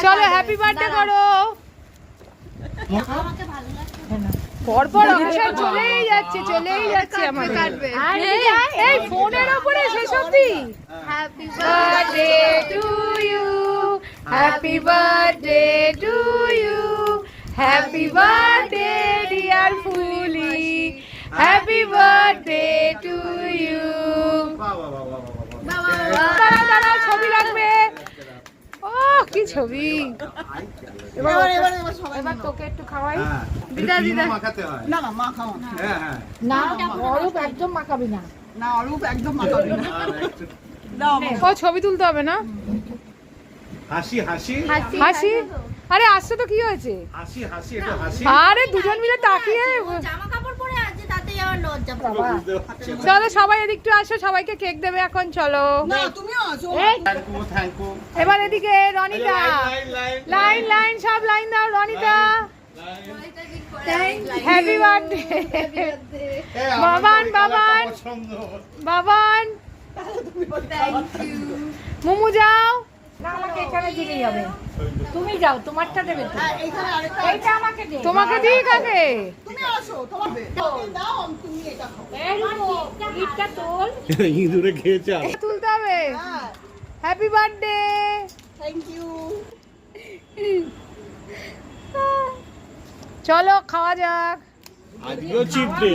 চলো happy birthday করো। পরপর অবসর চলেই যাচ্ছে আমাদের। এই ফোনের উপরে শেষ অবধি happy birthday to you, happy birthday to you, happy birthday dear Fuli, happy birthday to you. দাঁড়াও ছবি লাগবে। ও কি ছবি। এবার তোকে একটু খাওয়াই। দিদা না না মা খাও না, অরূপ একদম মাখাবি না। না অরূপ একদম মাখাবি না। ও ছবি তুলতে হবে না। হাসি হাসি হাসি। আরে আসছে তো কি হয়েছে। হাসি হাসি একটু হাসি। আরে দুজন মিলে তাকিয়ে। জামা কাপড় পরে আছে তাতে আবার লজ্জা বাবা। চলো সবাই এদিকটু আসো, সবাইকে কেক দেবে এখন। চলো না তুমিও আসো। Thank you. এবার এদিকে রনিতা। লাইন লাইন সব লাইন দাও। Ronita happy birthday. বাবান বাবান বাবান মুমু যাও না, আমাকে এখানে দিলেই হবে। তুমি যাও, তোমারটা দেবে তো। এইখানে আরেকটা এইটা আমাকে দে। তোমাকে দিই কাকে? তুমি আসো তোমার দাও তুমি এটা খাও। এই ইটটা তোল। ইঁদুরে খেয়েছে। তুলতে হবে। হ্যাঁ হ্যাপি বার্থডে। Thank you. চলো খাওয়া যাক। আজকেও চিপ ডে।